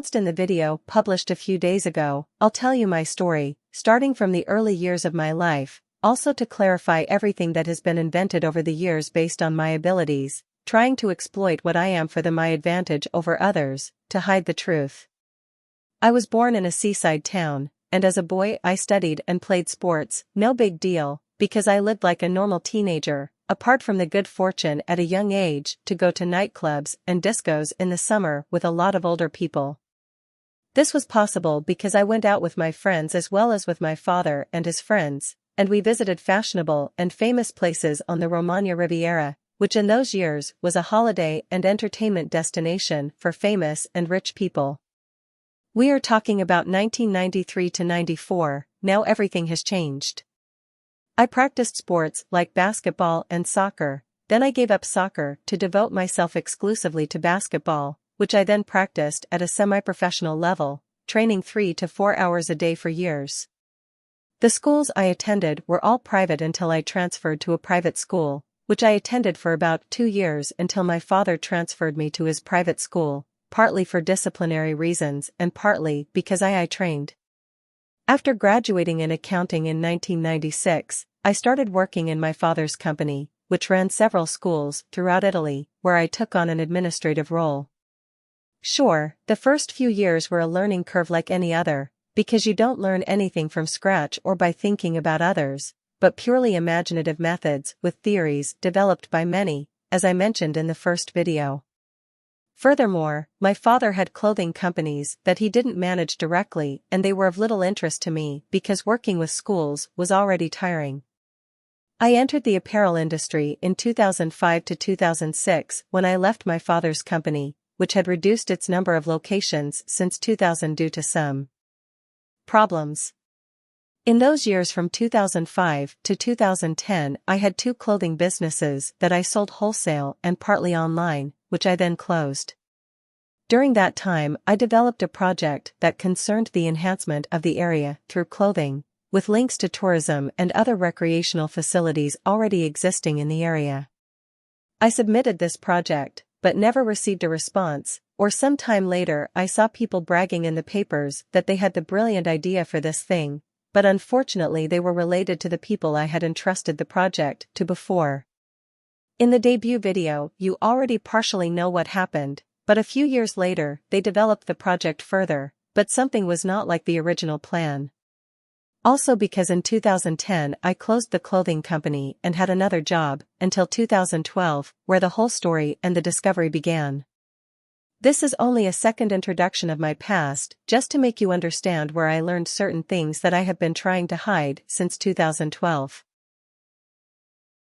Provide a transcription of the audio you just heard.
announced in the video published a few days ago, I'll tell you my story, starting from the early years of my life, also to clarify everything that has been invented over the years based on my abilities, trying to exploit what I am for my advantage over others, to hide the truth. I was born in a seaside town, and as a boy I studied and played sports, no big deal, because I lived like a normal teenager, apart from the good fortune at a young age to go to nightclubs and discos in the summer with a lot of older people. This was possible because I went out with my friends as well as with my father and his friends, and we visited fashionable and famous places on the Romagna Riviera, which in those years was a holiday and entertainment destination for famous and rich people. We are talking about 1993 to 94, now everything has changed. I practiced sports like basketball and soccer, then I gave up soccer to devote myself exclusively to basketball, which I then practiced at a semi-professional level, training 3 to 4 hours a day for years. The schools I attended were all private until I transferred to a private school, which I attended for about 2 years until my father transferred me to his private school, partly for disciplinary reasons and partly because I trained. After graduating in accounting in 1996, I started working in my father's company, which ran several schools throughout Italy, where I took on an administrative role. Sure, the first few years were a learning curve like any other, because you don't learn anything from scratch or by thinking about others, but purely imaginative methods with theories developed by many, as I mentioned in the first video. Furthermore, my father had clothing companies that he didn't manage directly and they were of little interest to me because working with schools was already tiring. I entered the apparel industry in 2005 to 2006 when I left my father's company, which had reduced its number of locations since 2000 due to some problems. In those years from 2005 to 2010 I had 2 clothing businesses that I sold wholesale and partly online, which I then closed. During that time I developed a project that concerned the enhancement of the area through clothing, with links to tourism and other recreational facilities already existing in the area. I submitted this project, but never received a response, or some time later I saw people bragging in the papers that they had the brilliant idea for this thing, but unfortunately they were related to the people I had entrusted the project to before. In the debut video, you already partially know what happened, but a few years later, they developed the project further, but something was not like the original plan. Also because in 2010 I closed the clothing company and had another job, until 2012, where the whole story and the discovery began. This is only a second introduction of my past, just to make you understand where I learned certain things that I have been trying to hide since 2012.